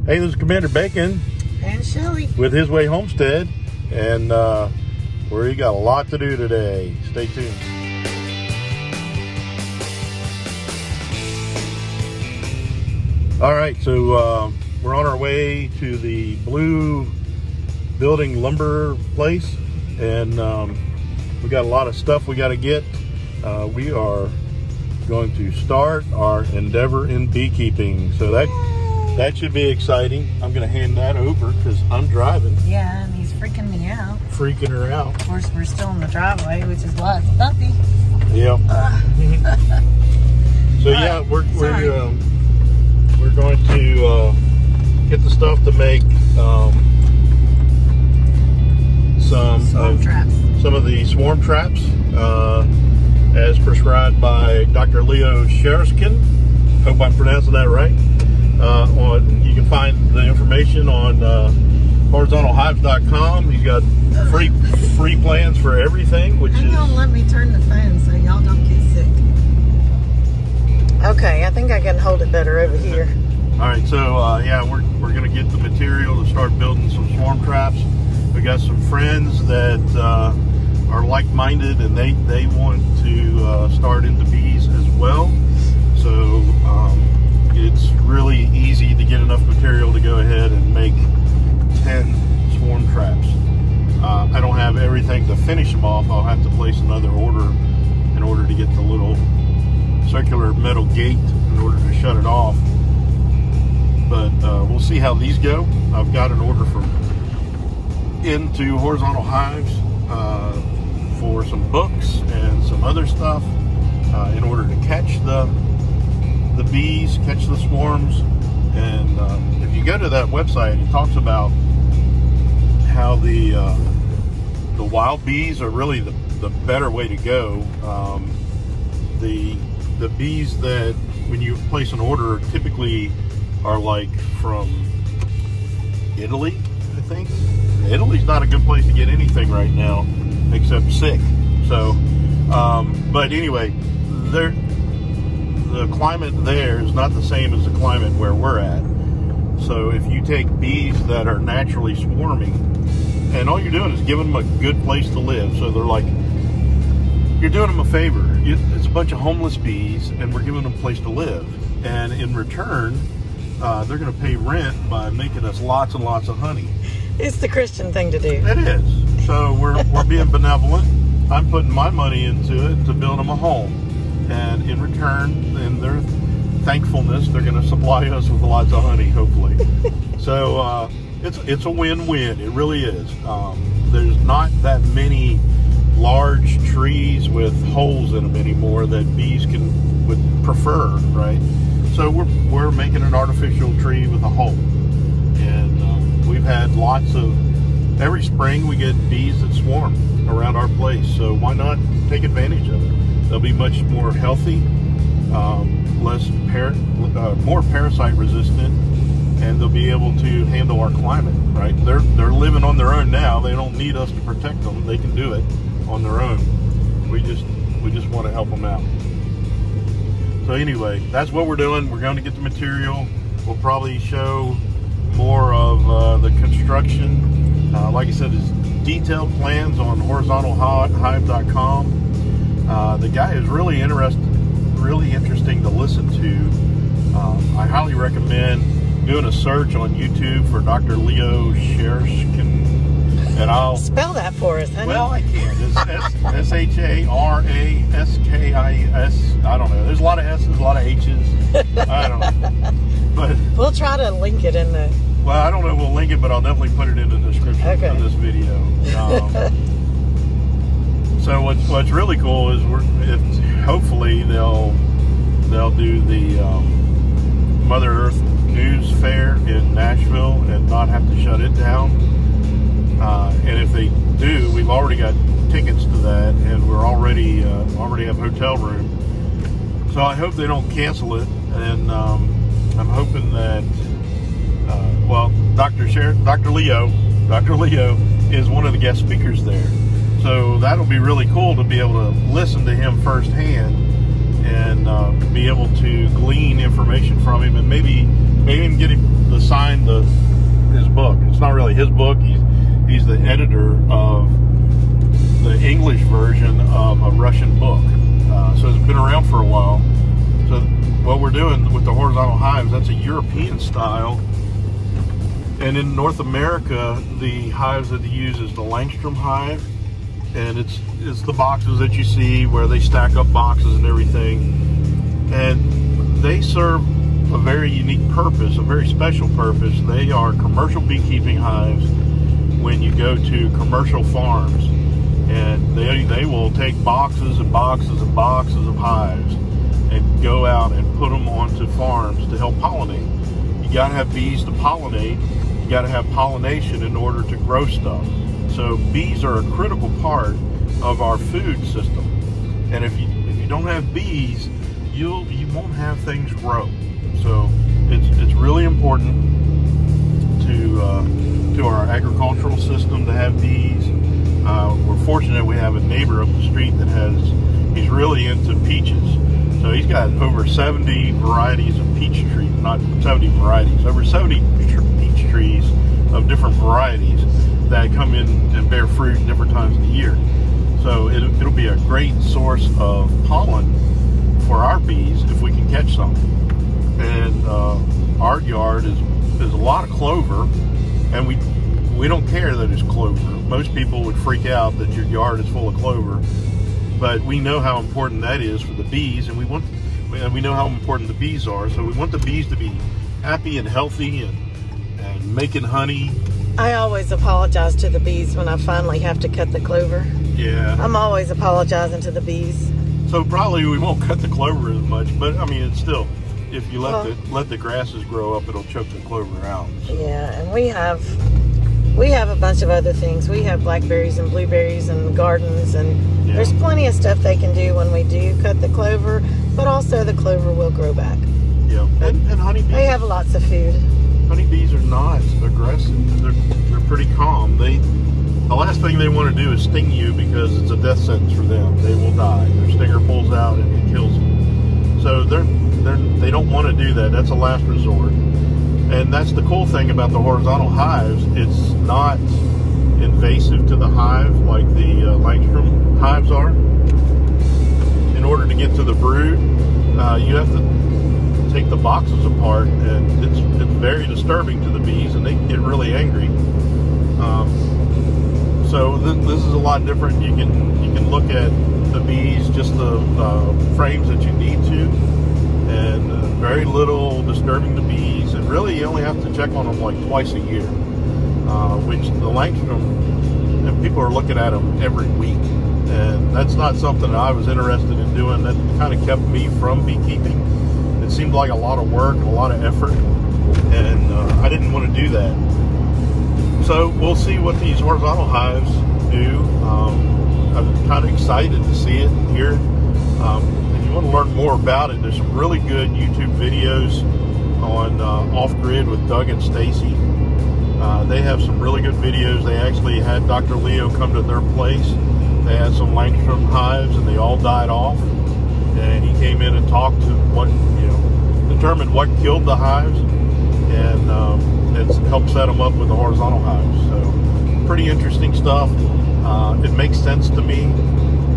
Hey, this is Commander Bacon and Shelly with His Way Homestead, and we got a lot to do today. Stay tuned. All right, so we're on our way to the Blue Building Lumber place, and we got a lot of stuff we got to get. We are going to start our endeavor in beekeeping, so that should be exciting. I'm going to hand that over because I'm driving. Yeah, and he's freaking me out. Freaking her out. Of course, we're still in the driveway, which is lots bumpy. Yeah. So yeah, we're going to get the stuff to make some of the swarm traps as prescribed by Dr. Leo Sherskin. Hope I'm pronouncing that right. You can find the information on horizontalhives.com. He's got free plans for everything, which is... Don't let me turn the phone so y'all don't get sick. Okay, I think I can hold it better over here. All right, so yeah, we're gonna get the material to start building some swarm traps. We got some friends that are like-minded, and they want to start into bees as well. So it's really easy to get enough material to go ahead and make 10 swarm traps. I don't have everything to finish them off. I'll have to place another order in order to get the little circular metal gate in order to shut it off. But we'll see how these go. I've got an order from into Horizontal Hives for some books and some other stuff in order to catch the bees, catch the swarms. And if you go to that website, it talks about how the wild bees are really the better way to go. The bees that, when you place an order, typically are like from Italy, I think. Italy's not a good place to get anything right now, except sick. So, but anyway, the climate there is not the same as the climate where we're at. So if you take bees that are naturally swarming, and all you're doing is giving them a good place to live, so they're like, you're doing them a favor. It's a bunch of homeless bees, and we're giving them a place to live. And in return, they're going to pay rent by making us lots and lots of honey. It's the Christian thing to do. It is. So we're being benevolent. I'm putting my money into it to build them a home. And in return, in their thankfulness, they're going to supply us with lots of honey, hopefully. So it's a win-win. It really is. There's not that many large trees with holes in them anymore that bees would prefer, right? So we're making an artificial tree with a hole, and we've had lots of. Every spring we get bees that swarm around our place, so why not take advantage of it? They'll be much more healthy, more parasite resistant, and they'll be able to handle our climate. Right? They're living on their own now. They don't need us to protect them. They can do it on their own. We just want to help them out. So anyway, that's what we're doing. We're going to get the material. We'll probably show more of the construction. Like I said, there's detailed plans on horizontalhive.com. The guy is really interesting to listen to. I highly recommend doing a search on YouTube for Dr. Leo Sherskin. And I'll spell that for us, honey. Well, I can. It's S-H-A-R-A-S-K-I-S. I don't know. There's a lot of S's, a lot of H's. I don't know. But we'll try to link it in the... Well, I don't know if we'll link it, but I'll definitely put it in the description of this video. So what's really cool is hopefully they'll do the Mother Earth News Fair in Nashville and not have to shut it down. And if they do, we've already got tickets to that, and we're already have hotel room. So I hope they don't cancel it, and I'm hoping that well, Dr. Leo is one of the guest speakers there. So that'll be really cool to be able to listen to him firsthand and be able to glean information from him, and maybe maybe even get him to sign his book. It's not really his book. He's the editor of the English version of a Russian book. So it's been around for a while. So what we're doing with the horizontal hives, that's a European style. And in North America, the hives that they use is the Langstrom hive. And it's the boxes that you see where they stack up boxes and everything. And they serve a very unique purpose, a very special purpose. They are commercial beekeeping hives when you go to commercial farms. And they will take boxes and boxes and boxes of hives and go out and put them onto farms to help pollinate. You got to have bees to pollinate. You got to have pollination in order to grow stuff. So bees are a critical part of our food system. And if you don't have bees, you won't have things grow. So it's really important to our agricultural system to have bees. We're fortunate we have a neighbor up the street he's really into peaches. So he's got over 70 varieties of peach trees, not 70 varieties, over 70 peach trees of different varieties that come in and bear fruit at different times of the year. So it'll be a great source of pollen for our bees if we can catch some. And our yard is a lot of clover, and we don't care that it's clover. Most people would freak out that your yard is full of clover, but we know how important that is for the bees, and we know how important the bees are. So we want the bees to be happy and healthy and making honey. I always apologize to the bees when I finally have to cut the clover. Yeah. I'm always apologizing to the bees. So probably we won't cut the clover as much, but I mean, it's still, if you let the grasses grow up, it'll choke the clover out. So. Yeah, and we have a bunch of other things. We have blackberries and blueberries and gardens, and there's plenty of stuff they can do when we do cut the clover, but also the clover will grow back. Yeah, and honeybees. They have lots of food. Honeybees are not aggressive. They're pretty calm. The last thing they want to do is sting you because it's a death sentence for them. They will die. Their stinger pulls out and it kills them. So they don't want to do that. That's a last resort. And that's the cool thing about the horizontal hives. It's not invasive to the hive like the Langstrom hives are. In order to get to the brood, you have to take the boxes apart, and it's very disturbing to the bees, and they get really angry. So this is a lot different. You can look at the bees, just the frames that you need to, and very little disturbing the bees. And really, you only have to check on them like twice a year, which the Langstrom, and people are looking at them every week. And that's not something that I was interested in doing. That kind of kept me from beekeeping. It seemed like a lot of work and a lot of effort, and I didn't want to do that. So we'll see what these horizontal hives do. I'm kind of excited to see it and hear it. If you want to learn more about it, there's some really good YouTube videos on Off Grid with Doug and Stacy. They have some really good videos. They actually had Dr. Leo come to their place. They had some Langstrom hives, and they all died off. And he came in and talked to determined what killed the hives, and it's helped set them up with the horizontal hives. So pretty interesting stuff. It makes sense to me.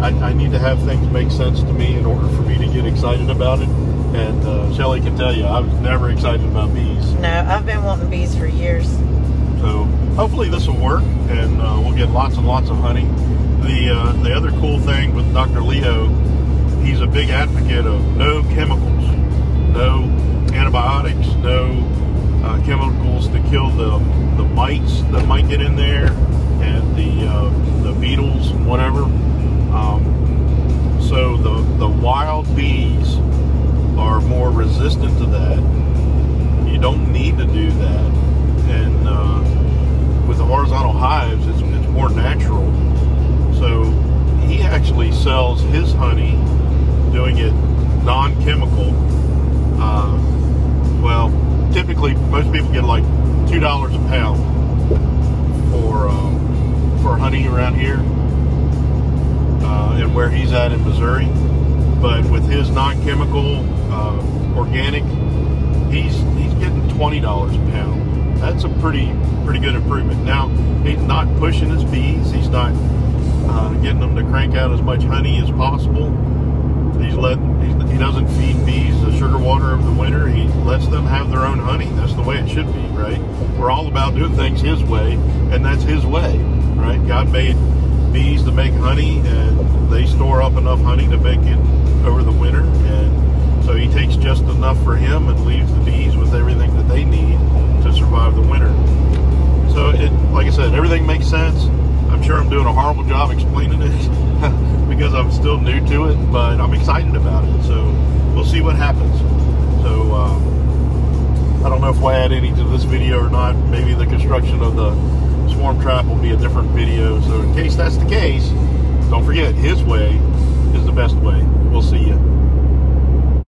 I need to have things make sense to me in order for me to get excited about it. And Shelly can tell you, I was never excited about bees. No, I've been wanting bees for years. So hopefully this will work, and we'll get lots and lots of honey. The other cool thing with Dr. Leo, he's a big advocate of no chemicals, no antibiotics, no chemicals to kill the mites that might get in there, and the beetles and whatever. So the wild bees are more resistant to that. You don't need to do that. And with the horizontal hives, it's more natural. So he actually sells his honey, doing it non-chemical. Well, typically most people get like $2 a pound for honey around here, and where he's at in Missouri. But with his non-chemical, organic he's getting $20 a pound. That's a pretty good improvement. Now, he's not pushing his bees. He's not getting them to crank out as much honey as possible. He doesn't feed bees the sugar water over the winter. He lets them have their own honey. That's the way it should be, right? We're all about doing things his way, and that's his way, right? God made bees to make honey, and they store up enough honey to make it over the winter, and so he takes just enough for him and leaves the bees with everything that they need to survive the winter. So like I said, everything makes sense. I'm sure I'm doing a horrible job explaining it because I'm still new to it, but I'm excited about it. So we'll see what happens. So I don't know if we'll add any to this video or not. Maybe the construction of the swarm trap will be a different video. So in case that's the case, don't forget, his way is the best way. We'll see you.